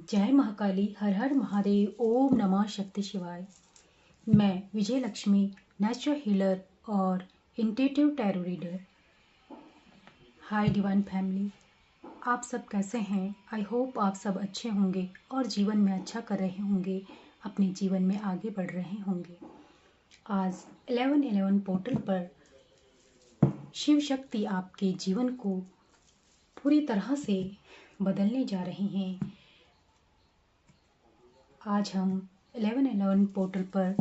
जय महाकाली, हर हर महादेव, ओम नमः शक्ति शिवाय। मैं विजय लक्ष्मी, नेचुरल हीलर और इंट्यूटिव टैरो रीडर। हाय डिवाइन फैमिली, आप सब कैसे हैं? आई होप आप सब अच्छे होंगे और जीवन में अच्छा कर रहे होंगे, अपने जीवन में आगे बढ़ रहे होंगे। आज 11/11 पोर्टल पर शिव शक्ति आपके जीवन को पूरी तरह से बदलने जा रहे हैं। आज हम 11/11 पोर्टल पर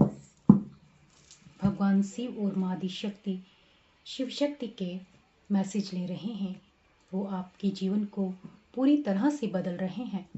भगवान शिव और माँ आदि शक्ति शिव शक्ति के मैसेज ले रहे हैं। वो आपके जीवन को पूरी तरह से बदल रहे हैं।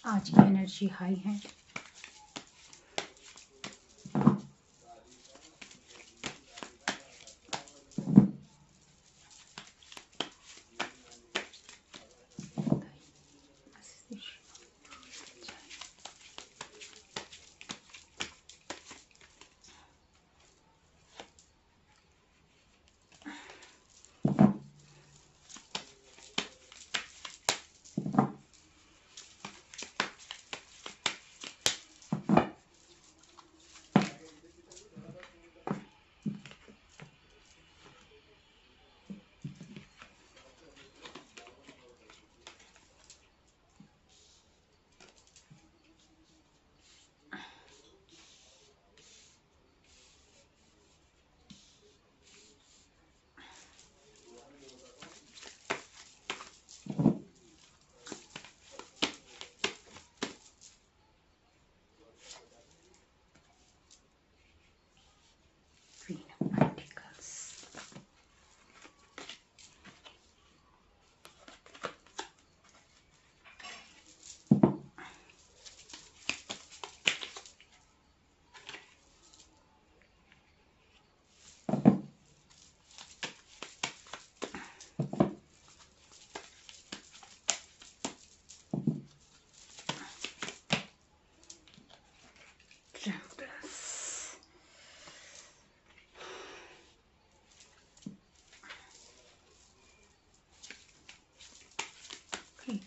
आज की एनर्जी हाई है।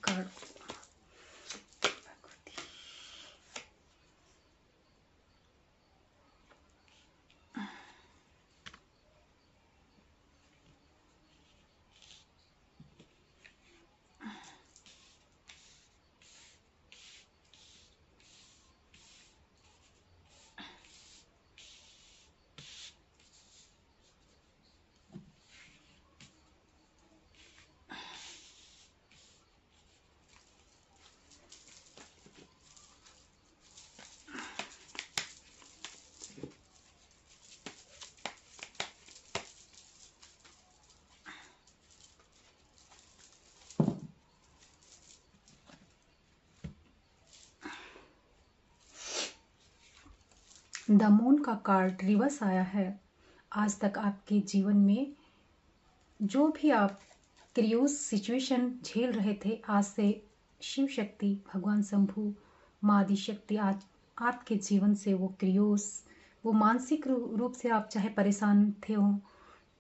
कार्ड द मून का कार्ड रिवर्स आया है। आज तक आपके जीवन में जो भी आप क्रियोस सिचुएशन झेल रहे थे, आज से शिव शक्ति, भगवान शंभु, माँ आदि शक्ति आज आपके जीवन से वो क्रियोस, वो मानसिक रूप से आप चाहे परेशान थे हो,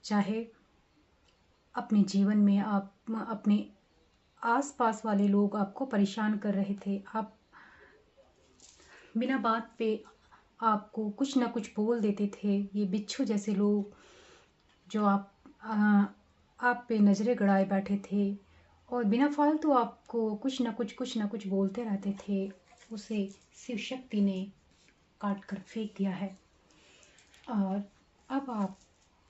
चाहे अपने जीवन में आप अपने आसपास वाले लोग आपको परेशान कर रहे थे, आप बिना बात पे आपको कुछ ना कुछ बोल देते थे, ये बिच्छू जैसे लोग जो आप पे नज़रें गड़ाए बैठे थे और बिना फालतू आपको कुछ ना कुछ बोलते रहते थे, उसे शिव शक्ति ने काट कर फेंक दिया है। और अब आप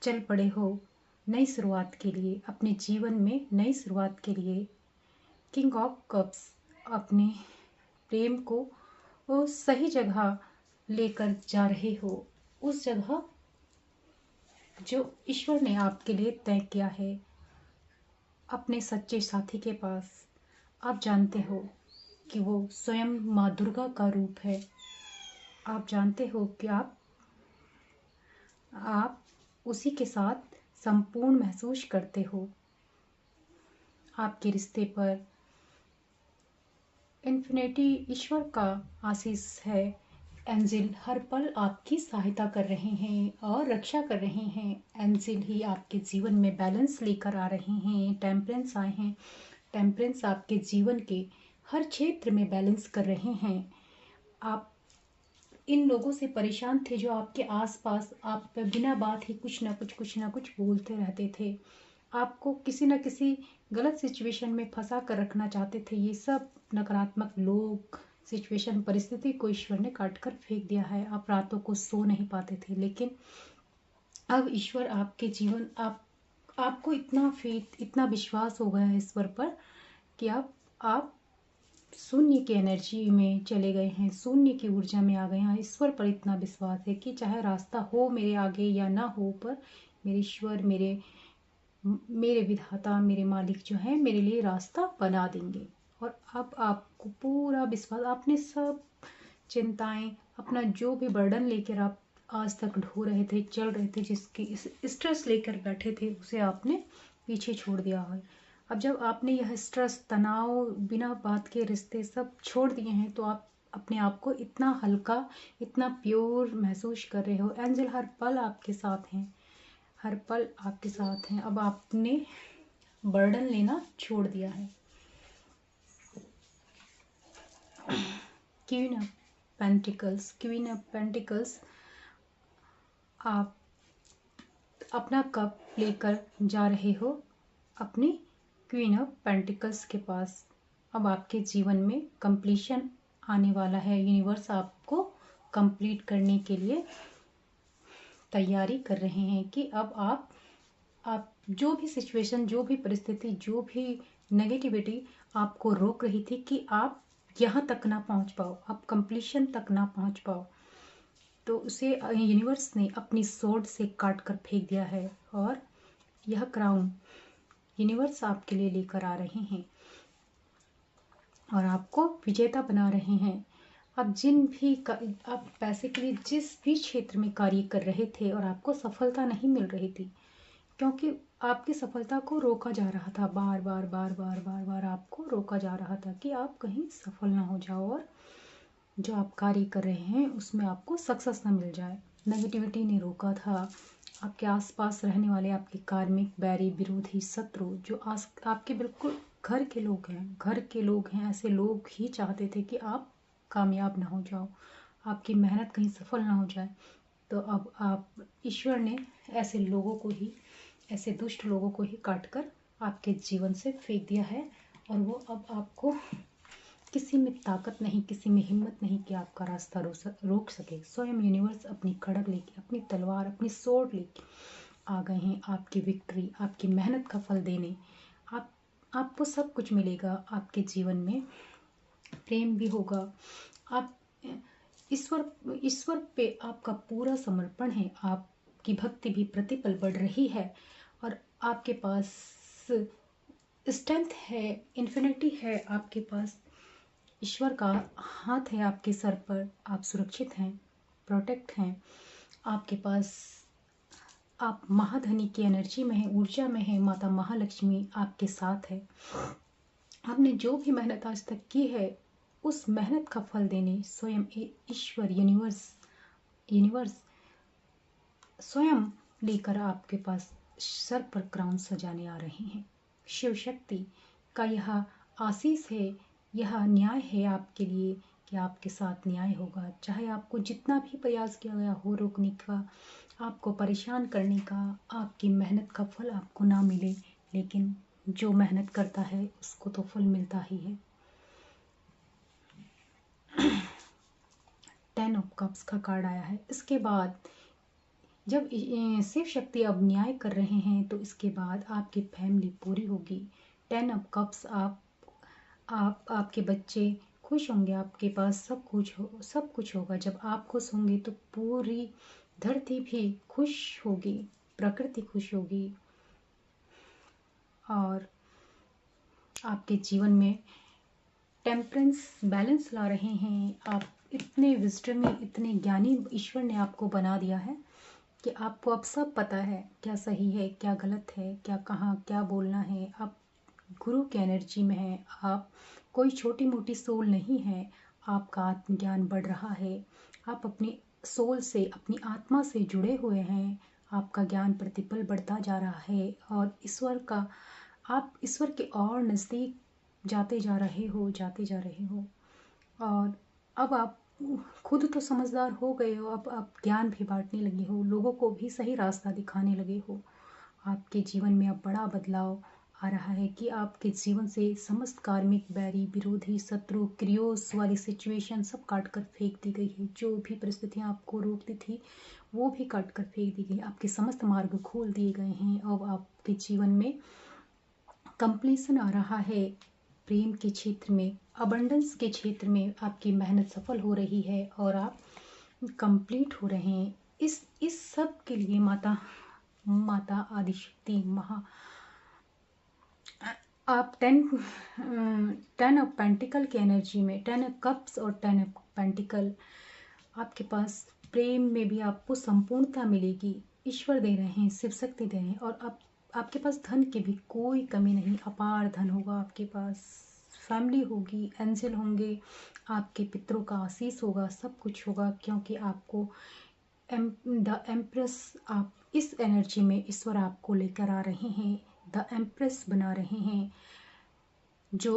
चल पड़े हो नई शुरुआत के लिए, अपने जीवन में नई शुरुआत के लिए। किंग ऑफ कप्स अपने प्रेम को वो सही जगह लेकर जा रहे हो, उस जगह जो ईश्वर ने आपके लिए तय किया है, अपने सच्चे साथी के पास। आप जानते हो कि वो स्वयं माँ दुर्गा का रूप है। आप जानते हो कि आप उसी के साथ संपूर्ण महसूस करते हो। आपके रिश्ते पर इन्फिनिटी ईश्वर का आशीष है। एंजिल हर पल आपकी सहायता कर रहे हैं और रक्षा कर रहे हैं। एंजिल ही आपके जीवन में बैलेंस लेकर आ रहे हैं। टेम्परेंस आए हैं। टेम्परेंस आपके जीवन के हर क्षेत्र में बैलेंस कर रहे हैं। आप इन लोगों से परेशान थे जो आपके आसपास आप पे बिना बात ही कुछ ना कुछ बोलते रहते थे। आपको किसी न किसी गलत सिचुएशन में फंसा कर रखना चाहते थे। ये सब नकारात्मक लोग, सिचुएशन, परिस्थिति को ईश्वर ने काट कर फेंक दिया है। आप रातों को सो नहीं पाते थे, लेकिन अब ईश्वर आपके जीवन आपको इतना फेथ, इतना विश्वास हो गया है ईश्वर पर कि आप शून्य की एनर्जी में चले गए हैं, शून्य की ऊर्जा में आ गए हैं। ईश्वर पर इतना विश्वास है कि चाहे रास्ता हो मेरे आगे या ना हो, पर मेरे ईश्वर, मेरे विधाता, मेरे मालिक जो है मेरे लिए रास्ता बना देंगे। और अब आपको पूरा विश्वास, आपने सब चिंताएं, अपना जो भी बर्डन लेकर आप आज तक ढो रहे थे, चल रहे थे, जिसकी स्ट्रेस लेकर बैठे थे, उसे आपने पीछे छोड़ दिया है। अब जब आपने यह स्ट्रेस, तनाव, बिना बात के रिश्ते सब छोड़ दिए हैं, तो आप अपने आप को इतना हल्का, इतना प्योर महसूस कर रहे हो। एंजल हर पल आपके साथ हैं, हर पल आपके साथ हैं। अब आपने बर्डन लेना छोड़ दिया है। Queen of pentacles, queen of pentacles, आप अपना कप लेकर जा रहे हो अपनी क्वीन ऑफ पेंटिकल्स के पास। अब आपके जीवन में कंप्लीशन आने वाला है। यूनिवर्स आपको कंप्लीट करने के लिए तैयारी कर रहे हैं कि अब आप जो भी सिचुएशन, जो भी परिस्थिति, जो भी नेगेटिविटी आपको रोक रही थी कि आप यहाँ तक ना पहुँच पाओ, आप कंप्लीशन तक ना पहुँच पाओ, तो उसे यूनिवर्स ने अपनी सोर्ड से काट कर फेंक दिया है। और यह क्राउन यूनिवर्स आपके लिए लेकर आ रहे हैं और आपको विजेता बना रहे हैं। आप आप पैसे के लिए जिस भी क्षेत्र में कार्य कर रहे थे और आपको सफलता नहीं मिल रही थी, क्योंकि आपकी सफलता को रोका जा रहा था, बार बार बार बार बार बार आपको रोका जा रहा था कि आप कहीं सफल ना हो जाओ और जो आप कार्य कर रहे हैं उसमें आपको सक्सेस ना मिल जाए। नेगेटिविटी ने रोका था। आपके आसपास रहने वाले आपके कार्मिक, बैरी, विरोधी, शत्रु, जो आपके बिल्कुल घर के लोग हैं, ऐसे लोग ही चाहते थे कि आप कामयाब ना हो जाओ, आपकी मेहनत कहीं सफल ना हो जाए। तो अब ईश्वर ने ऐसे लोगों को ही, ऐसे दुष्ट लोगों को ही काट कर आपके जीवन से फेंक दिया है। और वो अब आपको किसी में ताकत नहीं, किसी में हिम्मत नहीं कि आपका रास्ता रोक सके। स्वयं यूनिवर्स अपनी खड़ग लेके, अपनी तलवार, अपनी सोर्ड लेके आ गए हैं आपकी विक्ट्री, आपकी मेहनत का फल देने। आपको सब कुछ मिलेगा। आपके जीवन में प्रेम भी होगा। आप ईश्वर पे आपका पूरा समर्पण है। आपकी भक्ति भी प्रतिपल बढ़ रही है और आपके पास स्ट्रेंथ है, इन्फिनिटी है आपके पास। ईश्वर का हाथ है आपके सर पर। आप सुरक्षित हैं, प्रोटेक्ट हैं। आपके पास आप महाधनी की एनर्जी में है, ऊर्जा में है। माता महालक्ष्मी आपके साथ है। आपने जो भी मेहनत आज तक की है, उस मेहनत का फल देने स्वयं ईश्वर, यूनिवर्स स्वयं लेकर आपके पास सर पर क्राउन सजाने आ रहे हैं। शिव शक्ति का यह आशीष है, यह न्याय है आपके लिए कि आपके साथ न्याय होगा। चाहे आपको जितना भी प्रयास किया गया हो रोकने का, आपको परेशान करने का, आपकी मेहनत का फल आपको ना मिले, लेकिन जो मेहनत करता है उसको तो फल मिलता ही है। 10 ऑफ कप्स का कार्ड आया है। इसके बाद जब शिव शक्ति अब न्याय कर रहे हैं, तो इसके बाद आपकी फैमिली पूरी होगी। 10 ऑफ कप्स, आपके बच्चे खुश होंगे, आपके पास सब कुछ होगा। जब आप खुश होंगे तो पूरी धरती भी खुश होगी, प्रकृति खुश होगी और आपके जीवन में टेम्परेंस, बैलेंस ला रहे हैं। आप इतने विजडमी, इतने ज्ञानी ईश्वर ने आपको बना दिया है कि आपको अब सब पता है, क्या सही है, क्या गलत है, क्या कहाँ क्या बोलना है। आप गुरु की एनर्जी में हैं, आप कोई छोटी मोटी सोल नहीं है। आपका आत्मज्ञान बढ़ रहा है, आप अपनी सोल से, अपनी आत्मा से जुड़े हुए हैं। आपका ज्ञान प्रतिपल बढ़ता जा रहा है और ईश्वर का, आप ईश्वर के और नज़दीक जाते जा रहे हो, जाते जा रहे हो। और अब आप खुद तो समझदार हो गए हो, अब आप ज्ञान भी बांटने लगे हो, लोगों को भी सही रास्ता दिखाने लगे हो। आपके जीवन में अब बड़ा बदलाव आ रहा है कि आपके जीवन से समस्त कार्मिक, बैरी, विरोधी, शत्रु, क्रियोस वाली सिचुएशन सब काट कर फेंक दी गई है। जो भी परिस्थितियाँ आपको रोकती थी वो भी काट कर फेंक दी गई। आपके समस्त मार्ग खोल दिए गए हैं। अब आपके जीवन में कंप्लीशन आ रहा है। प्रेम के क्षेत्र में, अबंडेंस के क्षेत्र में आपकी मेहनत सफल हो रही है और आप कंप्लीट हो रहे हैं। इस सब के लिए माता माता आदिशक्ति महा, आप 10 ऑफ पेंटिकल की एनर्जी में, 10 कप्स और 10 ऑफ पेंटिकल, आपके पास प्रेम में भी आपको संपूर्णता मिलेगी। ईश्वर दे रहे हैं, शिव शक्ति दे रहे हैं और आप, आपके पास धन की भी कोई कमी नहीं, अपार धन होगा आपके पास, फैमिली होगी, एंजल होंगे, आपके पितरों का आशीष होगा, सब कुछ होगा क्योंकि आपको द एम्प्रेस, आप इस एनर्जी में ईश्वर आपको लेकर आ रहे हैं, द एम्प्रेस बना रहे हैं जो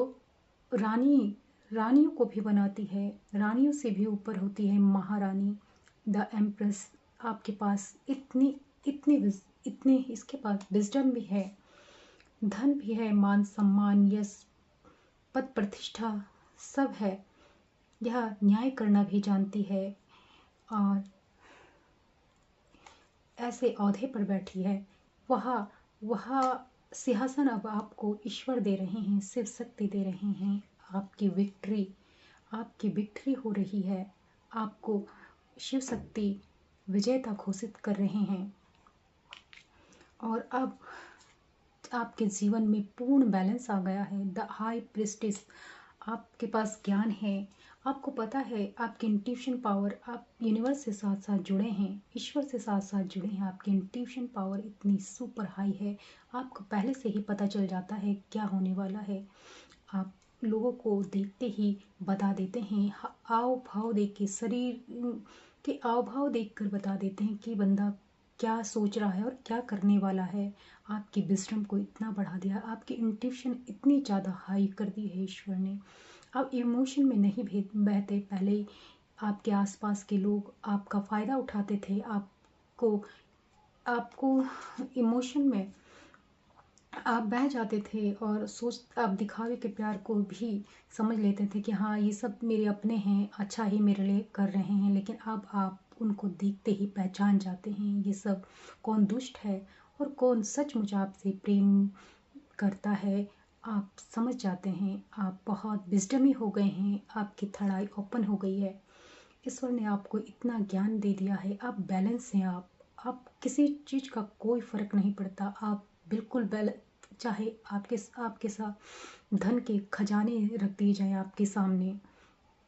रानियों को भी बनाती है, रानियों से भी ऊपर होती है महारानी। द एम्प्रेस, आपके पास इतने इसके पास विजडम भी है, धन भी है, मान सम्मान, यश, पद प्रतिष्ठा सब है। यह न्याय करना भी जानती है और ऐसे औहदे पर बैठी है। वह सिंहासन अब आपको ईश्वर दे रहे हैं, शिव शक्ति दे रहे हैं। आपकी विक्ट्री हो रही है। आपको शिव शक्ति विजेता घोषित कर रहे हैं और अब आपके जीवन में पूर्ण बैलेंस आ गया है। द हाई प्रिस्टिस, आपके पास ज्ञान है, आपको पता है आपकी इंट्यूशन पावर, आप यूनिवर्स से साथ साथ जुड़े हैं, ईश्वर से साथ साथ जुड़े हैं। आपकी इंट्यूशन पावर इतनी सुपर हाई है, आपको पहले से ही पता चल जाता है क्या होने वाला है। आप लोगों को देखते ही बता देते हैं, आव भाव देख के, शरीर के आव भाव देख कर बता देते हैं कि बंदा क्या सोच रहा है और क्या करने वाला है। आपकी विजडम को इतना बढ़ा दिया, आपकी इंट्यूशन इतनी ज़्यादा हाई कर दी है ईश्वर ने। आप इमोशन में नहीं बहते। पहले आपके आसपास के लोग आपका फ़ायदा उठाते थे, आपको इमोशन में आप बह जाते थे और आप दिखावे के प्यार को भी समझ लेते थे कि हाँ ये सब मेरे अपने हैं, अच्छा ही मेरे लिए कर रहे हैं। लेकिन अब आप उनको देखते ही पहचान जाते हैं ये सब कौन दुष्ट है और कौन सचमुच आपसे प्रेम करता है। आप समझ जाते हैं, आप बहुत विजडमी हो गए हैं, आपकी थर्ड आई ओपन हो गई है। ईश्वर ने आपको इतना ज्ञान दे दिया है, आप बैलेंस हैं। आप किसी चीज़ का कोई फ़र्क नहीं पड़ता, आप बिल्कुल चाहे आपके साथ धन के खजाने रख दिए जाए आपके सामने,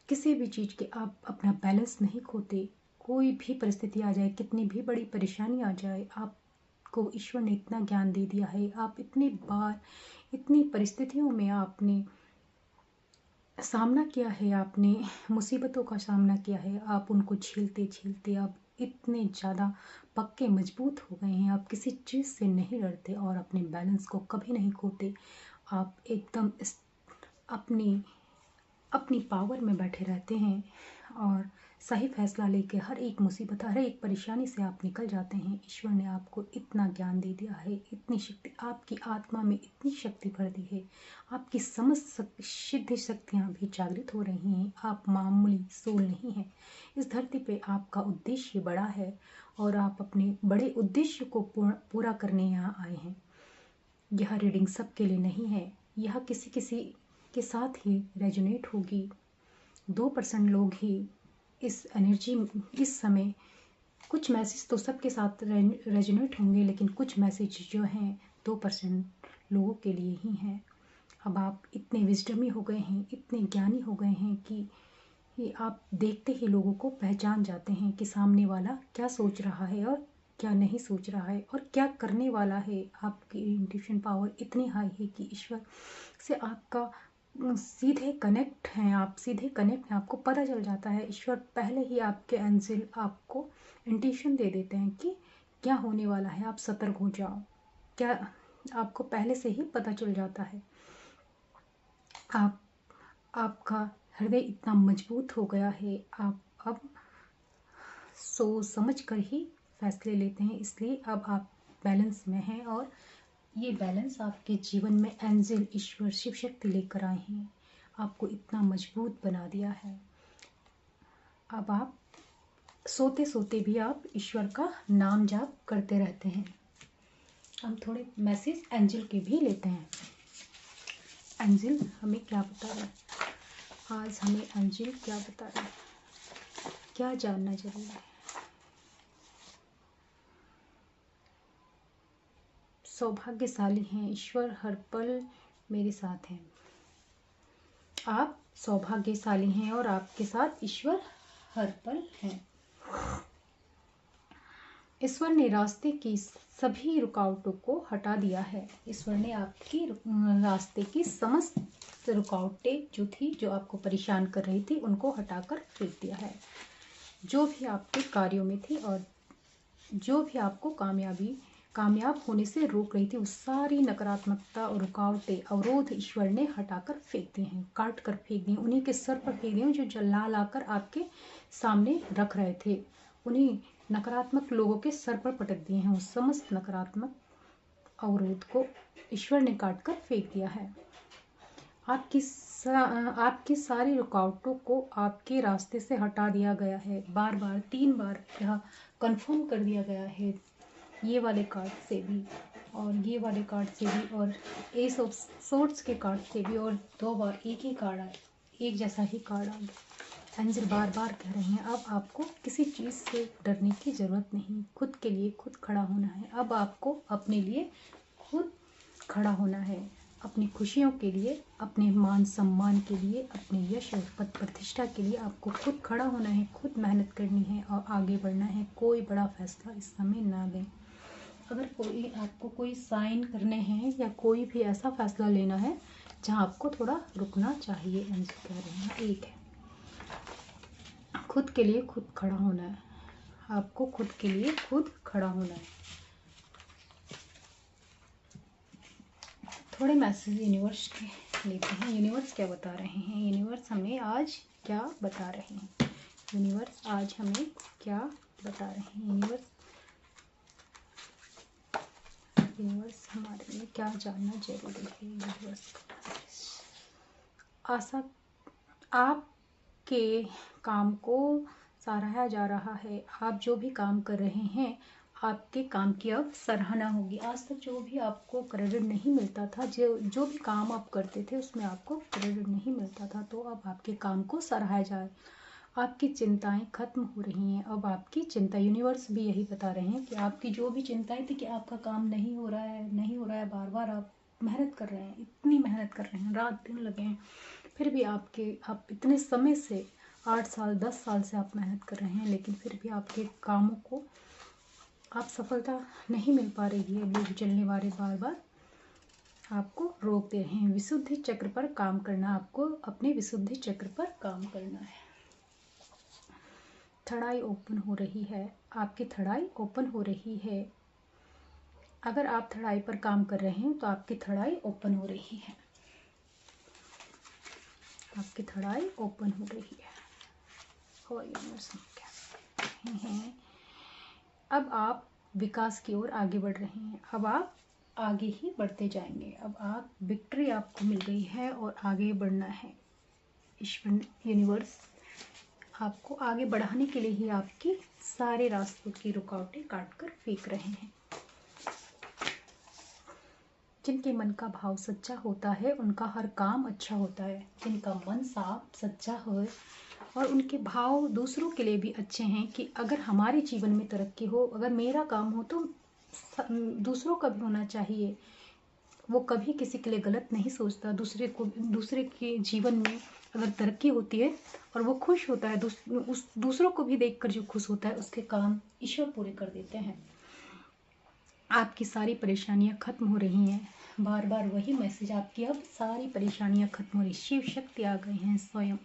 किसी भी चीज़ के आप अपना बैलेंस नहीं खोते। कोई भी परिस्थिति आ जाए, कितनी भी बड़ी परेशानी आ जाए, आपको ईश्वर ने इतना ज्ञान दे दिया है। आप इतनी बार, इतनी परिस्थितियों में आपने सामना किया है, आपने मुसीबतों का सामना किया है, आप उनको झेलते झेलते आप इतने ज़्यादा पक्के मजबूत हो गए हैं। आप किसी चीज़ से नहीं डरते और अपने बैलेंस को कभी नहीं खोते। आप एकदम अपनी अपनी पावर में बैठे रहते हैं और सही फैसला लेके हर एक मुसीबत, हर एक परेशानी से आप निकल जाते हैं। ईश्वर ने आपको इतना ज्ञान दे दिया है, इतनी शक्ति, आपकी आत्मा में इतनी शक्ति भर दी है, आपकी समस्त सिद्ध शक्तियाँ भी जागृत हो रही हैं। आप मामूली सोल नहीं हैं। इस धरती पे आपका उद्देश्य बड़ा है और आप अपने बड़े उद्देश्य को पूरा करने यहाँ आए हैं। यह रीडिंग सबके लिए नहीं है, यह किसी किसी के साथ ही रेजोनेट होगी। 2% लोग ही इस एनर्जी, इस समय, कुछ मैसेज तो सबके साथ रेजोनेट होंगे, लेकिन कुछ मैसेज जो हैं 2% लोगों के लिए ही हैं। अब आप इतने विजडमी हो गए हैं, इतने ज्ञानी हो गए हैं कि ही आप देखते ही लोगों को पहचान जाते हैं कि सामने वाला क्या सोच रहा है और क्या नहीं सोच रहा है और क्या करने वाला है। आपकी इंट्यूशन पावर इतनी हाई है कि ईश्वर से आपका सीधे कनेक्ट हैं, आप सीधे कनेक्ट हैं, आपको पता चल जाता है। ईश्वर पहले ही आपके एंजिल आपको इंट्यूशन दे देते हैं कि क्या होने वाला है, आप सतर्क हो जाओ। क्या आपको पहले से ही पता चल जाता है। आपका हृदय इतना मजबूत हो गया है, आप अब सोच समझ कर ही फैसले लेते हैं, इसलिए अब आप बैलेंस में हैं और ये बैलेंस आपके जीवन में एंजिल ईश्वर शिव शक्ति लेकर आए हैं, आपको इतना मजबूत बना दिया है। अब आप सोते सोते भी आप ईश्वर का नाम जाप करते रहते हैं। हम थोड़े मैसेज एंजिल के भी लेते हैं। एंजिल हमें क्या बता रहे हैं आज, हमें एंजिल क्या बता रहे हैं, क्या जानना जरूरी है। सौभाग्यशाली हैं, ईश्वर हर पल मेरे साथ हैं। आप सौभाग्यशाली हैं और आपके साथ ईश्वर हर पल हैं। ईश्वर ने रास्ते की सभी रुकावटों को हटा दिया है। ईश्वर ने आपकी रास्ते की समस्त रुकावटें जो थी, जो आपको परेशान कर रही थी, उनको हटाकर फेंक दिया है। जो भी आपके कार्यों में थी और जो भी आपको कामयाब होने से रोक रही थी, उस सारी नकारात्मकता और रुकावटें, अवरोध ईश्वर ने हटाकर फेंक दिए हैं, काट कर फेंक दिए, उन्हीं के सर पर फेंक दिए जो जला लाकर आपके सामने रख रहे थे। उन्हीं नकारात्मक लोगों के सर पर पटक दिए हैं। उस समस्त नकारात्मक अवरोध को ईश्वर ने काट कर फेंक दिया है। आपकी सारी रुकावटों को आपके रास्ते से हटा दिया गया है। बार बार 3 बार यह कंफर्म कर दिया गया है, ये वाले कार्ड से भी और ये वाले कार्ड से भी और एस ऑफ सोर्ड्स के कार्ड से भी, और 2 बार एक ही कार्ड आया, एक जैसा ही कार्ड आ गया। एंजल बार बार कह रहे हैं अब आपको किसी चीज़ से डरने की ज़रूरत नहीं, खुद के लिए खुद खड़ा होना है। अब आपको अपने लिए खुद खड़ा होना है, अपनी खुशियों के लिए, अपने मान सम्मान के लिए, अपने यश और पद प्रतिष्ठा के लिए आपको खुद खड़ा होना है, खुद मेहनत करनी है और आगे बढ़ना है। कोई बड़ा फैसला इस समय ना लें। अगर आपको कोई साइन करने हैं या कोई भी ऐसा फैसला लेना है जहां आपको थोड़ा रुकना चाहिए, एंजल कह रहे हैं। एक है खुद के लिए खुद खड़ा होना है, आपको खुद के लिए खुद खड़ा होना है। थोड़े मैसेज यूनिवर्स के लेते हैं। यूनिवर्स क्या बता रहे हैं, यूनिवर्स हमें आज क्या बता रहे हैं, यूनिवर्स आज हमें क्या बता रहे हैं। यूनिवर्स हमारे लिए क्या जानना जरूरी है। यूनिवर्स आशा आपके काम को सराहा जा रहा है। आप जो भी काम कर रहे हैं, आपके काम की अब सराहना होगी। आज तक जो भी आपको क्रेडिट नहीं मिलता था, जो भी काम आप करते थे उसमें आपको क्रेडिट नहीं मिलता था, तो अब आपके काम को सराहा जाए। आपकी चिंताएं खत्म हो रही हैं। अब आपकी चिंता, यूनिवर्स भी यही बता रहे हैं कि आपकी जो भी चिंताएं थी कि आपका काम नहीं हो रहा है, बार बार आप मेहनत कर रहे हैं, इतनी मेहनत कर रहे हैं, रात दिन लगे हैं, फिर भी आप इतने समय से 8 साल 10 साल से आप मेहनत कर रहे हैं, लेकिन फिर भी आपके कामों को आप सफलता नहीं मिल पा रही है। लोग चलने वाले बार बार आपको रोक दे रहे हैं। विशुद्धि चक्र पर काम करना, आपको अपने विशुद्धि चक्र पर काम करना है। थड़ाई ओपन हो रही है, आपकी थड़ाई ओपन हो रही है। अगर आप थड़ाई पर काम कर रहे हैं तो आपकी थड़ाई ओपन हो रही है, आपकी थड़ाई ओपन हो रही है। और यूनिवर्स क्या कह रहे हैं, अब आप विकास की ओर आगे बढ़ रहे हैं। अब आप आगे ही बढ़ते जाएंगे। अब आप विक्ट्री आपको मिल गई है और आगे बढ़ना है। ईश्वर यूनिवर्स आपको आगे बढ़ाने के लिए ही आपकी सारे रास्तों की रुकावटें काट कर फेंक रहे हैं। जिनके मन का भाव सच्चा होता है उनका हर काम अच्छा होता है। जिनका मन साफ सच्चा हो और उनके भाव दूसरों के लिए भी अच्छे हैं कि अगर हमारे जीवन में तरक्की हो, अगर मेरा काम हो तो दूसरों का भी होना चाहिए। वो कभी किसी के लिए गलत नहीं सोचता, दूसरे के जीवन में अगर तरक्की होती है और वो खुश होता है, उस दूसरों को भी देखकर जो खुश होता है, उसके काम ईश्वर पूरे कर देते हैं। आपकी सारी परेशानियां खत्म हो रही हैं। बार बार वही मैसेज आपकी, अब सारी परेशानियां खत्म हो रही। शिव शक्ति आ गए हैं स्वयं।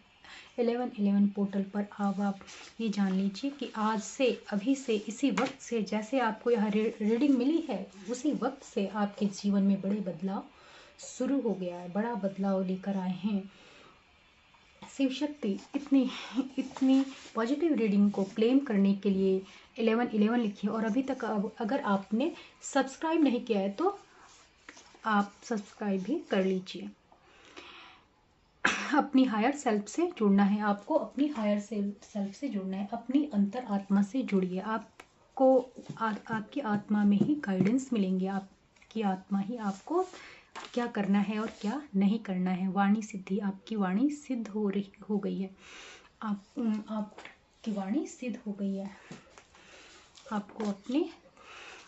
1111 पोर्टल पर अब आप ये जान लीजिए कि आज से, अभी से, इसी वक्त से, जैसे आपको यह रीडिंग मिली है, उसी वक्त से आपके जीवन में बड़े बदलाव शुरू हो गया है, बड़ा बदलाव लेकर आए हैं शिव शक्ति। इतनी पॉजिटिव रीडिंग को क्लेम करने के लिए 1111 लिखिए। और अभी तक अगर आपने सब्सक्राइब नहीं किया है तो आप सब्सक्राइब भी कर लीजिए। अपनी हायर सेल्फ से जुड़ना है आपको, अपनी हायर सेल्फ से जुड़ना है, अपनी अंतर आत्मा से जुड़िए। आपको आपकी आत्मा में ही गाइडेंस मिलेंगे। आपकी आत्मा ही आपको क्या करना है और क्या नहीं करना है। वाणी सिद्धि, आपकी वाणी सिद्ध हो गई है। आपकी वाणी सिद्ध हो गई है। आपको अपने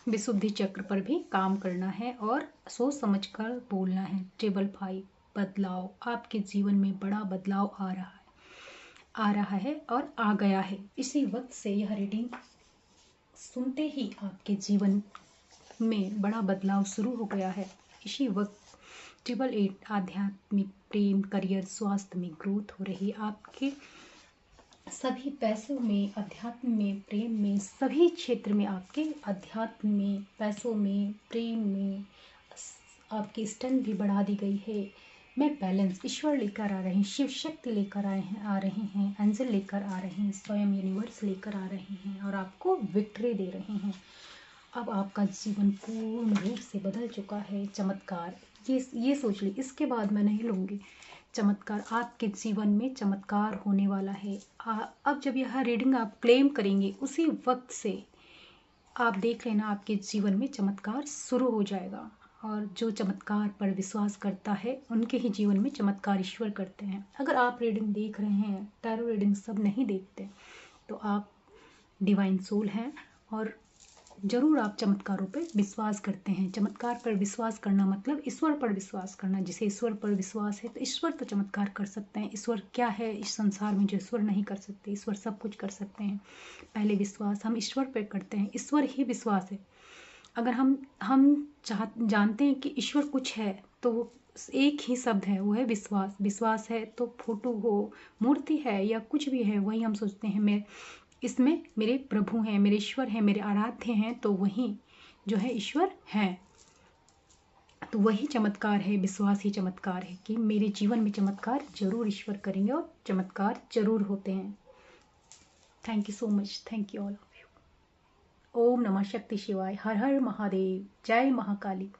विशुद्धि चक्र पर भी काम करना है और सोच समझकर बोलना है। टेबल 5 बदलाव, आपके जीवन में बड़ा बदलाव आ रहा है और आ गया है। इसी वक्त से यह रीडिंग सुनते ही आपके जीवन में बड़ा बदलाव शुरू हो गया है। इसी वक्त 888 आध्यात्मिक, प्रेम, करियर, स्वास्थ्य में ग्रोथ हो रही। आपके सभी पैसों में, अध्यात्म में, प्रेम में, सभी क्षेत्र में आपके अध्यात्म में, पैसों में, प्रेम में आपकी स्ट्रेंथ भी बढ़ा दी गई है। मैं बैलेंस ईश्वर लेकर आ रहे हैं, शिव शक्ति लेकर आ रहे हैं, एंजल लेकर आ रहे हैं, स्वयं यूनिवर्स लेकर आ रहे हैं और आपको विक्ट्री दे रहे हैं। अब आपका जीवन पूर्ण रूप से बदल चुका है। चमत्कार, ये सोच ली, इसके बाद मैं नहीं लूँगी। चमत्कार, आपके जीवन में चमत्कार होने वाला है। अब जब यह रीडिंग आप क्लेम करेंगे, उसी वक्त से आप देख लेना आपके जीवन में चमत्कार शुरू हो जाएगा। और जो चमत्कार पर विश्वास करता है, उनके ही जीवन में चमत्कार ईश्वर करते हैं। अगर आप रीडिंग देख रहे हैं, टैरो रीडिंग सब नहीं देखते, तो आप डिवाइन सोल हैं और जरूर आप चमत्कारों पर विश्वास करते हैं। चमत्कार पर विश्वास करना मतलब ईश्वर पर विश्वास करना। जिसे ईश्वर पर विश्वास है, तो ईश्वर तो चमत्कार कर सकते हैं। ईश्वर क्या है इस संसार में जो ईश्वर नहीं कर सकते? ईश्वर सब कुछ कर सकते हैं। पहले विश्वास हम ईश्वर पर करते हैं। ईश्वर ही विश्वास है। अगर हम जानते हैं कि ईश्वर कुछ है, तो वो एक ही शब्द है, वो है विश्वास। विश्वास है तो फोटो हो, मूर्ति है या कुछ भी है, वही हम सोचते हैं इसमें मेरे प्रभु हैं, मेरे ईश्वर हैं, मेरे आराध्य हैं, तो वही जो है ईश्वर हैं। तो वही चमत्कार है, विश्वास ही चमत्कार है कि मेरे जीवन में चमत्कार जरूर ईश्वर करेंगे और चमत्कार जरूर होते हैं। Thank you so much. Thank you all of you. ओम नमः शक्ति शिवाय। हर हर महादेव। जय महाकाली।